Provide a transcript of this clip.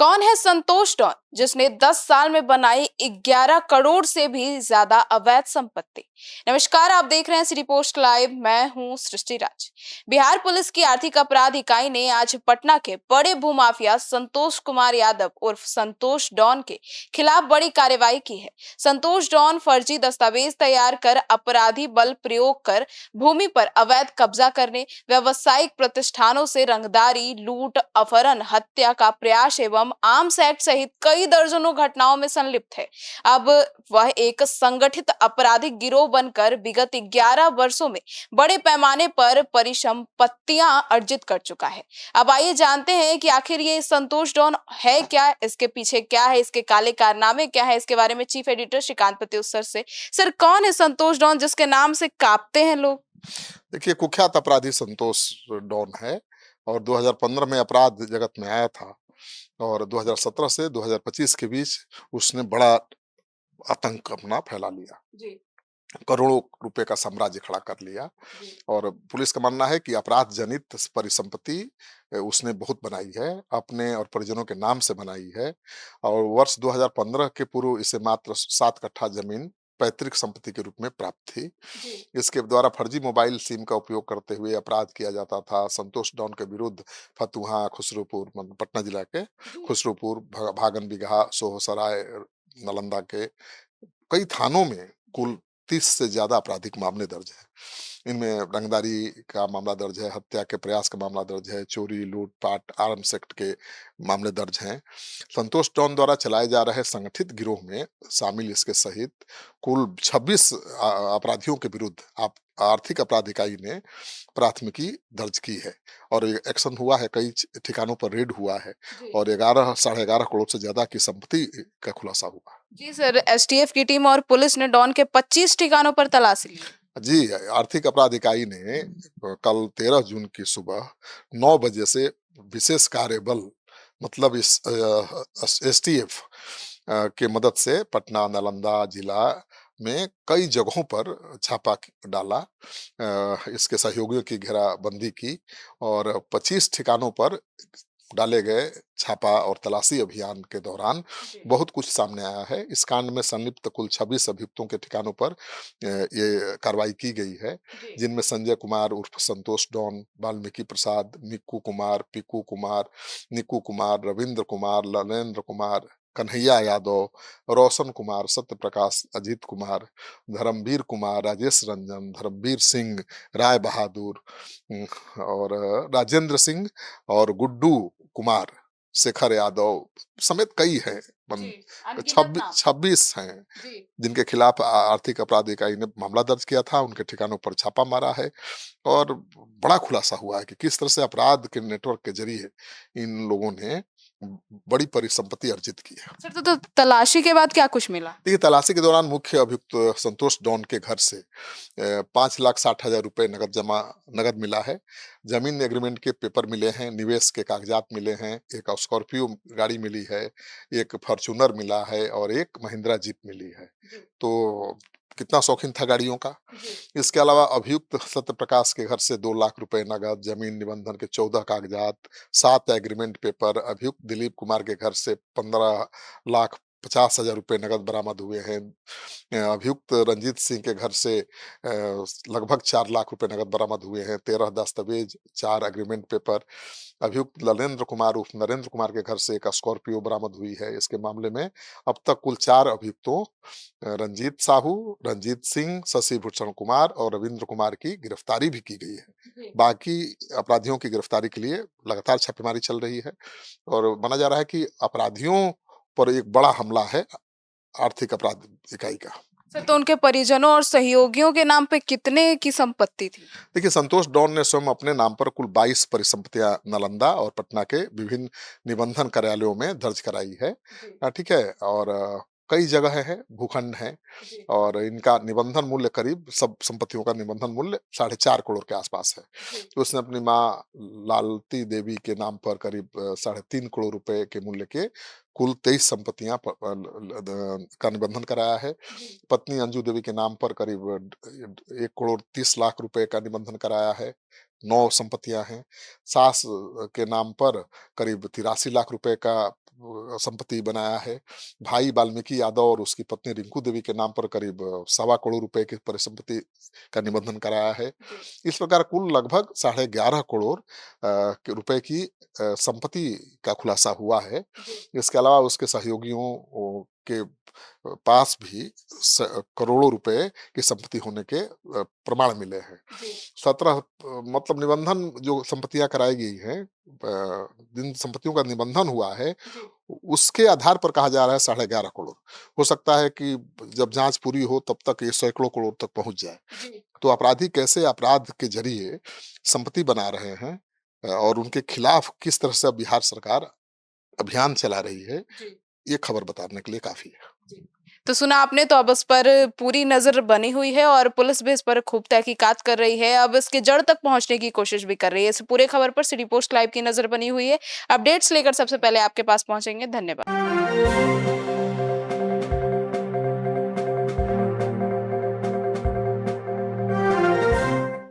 कौन है संतोष डॉन जिसने 10 साल में बनाई 11 करोड़ से भी ज्यादा अवैध संपत्ति। नमस्कार, आप देख रहे हैं सिटी पोस्ट लाइव। मैं हूं सृष्टि राज। बिहार पुलिस की आर्थिक अपराध इकाई ने आज पटना के बड़े भूमाफिया संतोष कुमार यादव उर्फ संतोष डॉन के खिलाफ बड़ी कार्रवाई की है। संतोष डॉन फर्जी दस्तावेज तैयार कर अपराधी बल प्रयोग कर भूमि पर अवैध कब्जा करने, व्यवसायिक प्रतिष्ठानों से रंगदारी, लूट, अपहरण, हत्या का प्रयास एवं आर्म्स एक्ट सहित कई दर्जनों घटनाओं में संलिप्त है। अब वह एक संगठित आपराधिक गिरोह बनकर विगत 11 वर्षों में बड़े पैमाने पर परिसंपत्तियां अर्जित कर चुका है। अब आइए जानते हैं कि आखिर ये संतोष डॉन है क्या, इसके पीछे क्या है, इसके काले कारनामे क्या है। इसके बारे में चीफ एडिटर श्रीकांत प्रत्युत्तर से। सर, कौन है संतोष डॉन जिसके नाम से कांपते हैं लोग? देखिए, कुख्यात अपराधी संतोष डॉन है और 2015 में अपराध जगत में आया था और 2017 से 2025 के बीच उसने बड़ा आतंक अपना फैला लिया। जी। करोड़ों रुपए का साम्राज्य खड़ा कर लिया जी। और पुलिस का मानना है कि अपराध जनित परिसंपत्ति उसने बहुत बनाई है, अपने और परिजनों के नाम से बनाई है और वर्ष 2015 के पूर्व इसे मात्र 7 कट्ठा जमीन पैतृक संपत्ति के रूप में प्राप्त थी। जी। इसके द्वारा फर्जी मोबाइल सिम का उपयोग करते हुए अपराध किया जाता था। संतोष डॉन के विरुद्ध फतुहा, खुसरूपुर, पटना जिला के खुसरूपुर, भागन बिगहा, सोहसराय, नालंदा के कई थानों में कुल 30 से ज्यादा आपराधिक मामले दर्ज हैं। इनमें रंगदारी का मामला दर्ज है, हत्या के प्रयास का मामला दर्ज है, चोरी, लूटपाट, आर्म्स एक्ट के मामले दर्ज हैं। संतोष डॉन द्वारा चलाए जा रहे संगठित गिरोह में शामिल इसके सहित कुल 26 अपराधियों के विरुद्ध आर्थिक अपराध इकाई ने प्राथमिकी दर्ज की है और एक्शन हुआ है, कई ठिकानों पर रेड हुआ है और 11 साढ़े 11 करोड़ से ज्यादा की संपत्ति का खुलासा हुआ। जी सर, एसटीएफ की टीम और पुलिस ने डॉन के 25 ठिकानों पर तलाशी ली। जी, आर्थिक अपराध इकाई ने कल 13 जून की सुबह 9 बजे से विशेष कार्य बल मतलब इस एसटीएफ के मदद से पटना, नालंदा जिला में कई जगहों पर छापा डाला। इसके सहयोगियों की घेराबंदी की और 25 ठिकानों पर डाले गए छापा और तलाशी अभियान के दौरान बहुत कुछ सामने आया है। इस कांड में संलिप्त कुल 26 अभियुक्तों के ठिकानों पर ये कार्रवाई की गई है, जिनमें संजय कुमार उर्फ संतोष डॉन, वाल्मीकि प्रसाद, निक्कू कुमार, पिकू कुमार, निक्कू कुमार, रविंद्र कुमार, ललेंद्र कुमार, कन्हैया यादव, रोशन कुमार, सत्य प्रकाश, अजीत कुमार, धर्मवीर कुमार, राजेश रंजन, धर्मवीर सिंह, राय बहादुर और राजेंद्र सिंह और गुड्डू कुमार, शेखर यादव समेत कई हैं। अनगिनत नाम। 26 हैं जी। जिनके खिलाफ आर्थिक अपराध इकाई ने मामला दर्ज किया था। उनके ठिकानों पर छापा मारा है और बड़ा खुलासा हुआ है कि किस तरह से अपराध के नेटवर्क के जरिए इन लोगों ने बड़ी परिसंपत्ति अर्जित की है। सर, तो तलाशी के बाद क्या कुछ मिला? देखिए, तलाशी के दौरान मुख्य अभियुक्त संतोष डॉन के घर से 5,60,000 रुपए नगद मिला है। जमीन एग्रीमेंट के पेपर मिले हैं, निवेश के कागजात मिले हैं, एक स्कॉर्पियो गाड़ी मिली है, एक फॉर्च्यूनर मिला है और एक महिंद्रा जीप मिली है। तो कितना शौकीन था गाड़ियों का। इसके अलावा अभियुक्त सत्य प्रकाश के घर से 2 लाख रुपए नगद, जमीन निबंधन के 14 कागजात, 7 एग्रीमेंट पेपर, अभियुक्त दिलीप कुमार के घर से 15,50,000 रुपए नगद बरामद हुए हैं। अभियुक्त रंजीत सिंह के घर से लगभग 4 लाख रुपए नगद बरामद हुए हैं, 13 दस्तावेज, 4 एग्रीमेंट पेपर। अभियुक्त ललेंद्र कुमार उर्फ नरेंद्र कुमार के घर से एक स्कॉर्पियो बरामद हुई है। इसके मामले में अब तक कुल 4 अभियुक्तों रंजीत साहू, रंजीत सिंह, शशि भूषण कुमार और रविंद्र कुमार की गिरफ्तारी भी की गई है। बाकी अपराधियों की गिरफ्तारी के लिए लगातार छापेमारी चल रही है और माना जा रहा है कि अपराधियों पर एक बड़ा हमला है आर्थिक अपराध इकाई का। सर, तो उनके परिजनों और सहयोगियों के नाम पे कितने की संपत्ति थी? देखिए, संतोष डॉन ने स्वयं अपने नाम पर कुल 22 परिसंपत्तियां नालंदा और पटना के विभिन्न निबंधन कार्यालयों में दर्ज कराई है। ठीक है, और कई जगह है, भूखंड है और इनका निबंधन मूल्य करीब सब संपत्तियों का निबंधन मूल्य 4.5 करोड़ के आसपास है। तो उसने अपनी माँ लालती देवी के नाम पर करीब 3.5 करोड़ रुपए के मूल्य के कुल 23 संपत्तियां का निबंधन कराया है। पत्नी अंजू देवी के नाम पर करीब 1 करोड़ 30 लाख रुपए का निबंधन कराया है। 9 संपत्तियां हैं। सास के नाम पर करीब 83 लाख रुपए का संपत्ति बनाया है। भाई वाल्मीकि यादव और उसकी पत्नी रिंकू देवी के नाम पर करीब सवा करोड़ रुपए की परिसंपत्ति का निबंधन कराया है। इस प्रकार कुल लगभग 11.5 करोड़ के रुपए की संपत्ति का खुलासा हुआ है। इसके अलावा उसके सहयोगियों के पास भी करोड़ों रुपए की संपत्ति होने के प्रमाण मिले हैं। 17 मतलब निबंधन जो संपत्तियां कराई गई हैं, जिन संपत्तियों का निबंधन हुआ है, उसके आधार पर कहा जा रहा है 11.5 करोड़। हो सकता है कि जब जांच पूरी हो तब तक ये सैकड़ों करोड़ तक पहुंच जाए। तो अपराधी कैसे अपराध के जरिए संपत्ति बना रहे हैं और उनके खिलाफ किस तरह से बिहार सरकार अभियान चला रही है, ये खबर बताने के लिए काफी है। तो सुना आपने, तो अब इस पर पूरी नजर बनी हुई है और पुलिस भी इस पर खूब तहकीकात कर रही है। अब इसके जड़ तक पहुंचने की कोशिश भी कर रही है। इस पूरे खबर पर सिटी पोस्ट लाइव की नजर बनी हुई है। अपडेट्स लेकर सबसे पहले आपके पास पहुंचेंगे। धन्यवाद।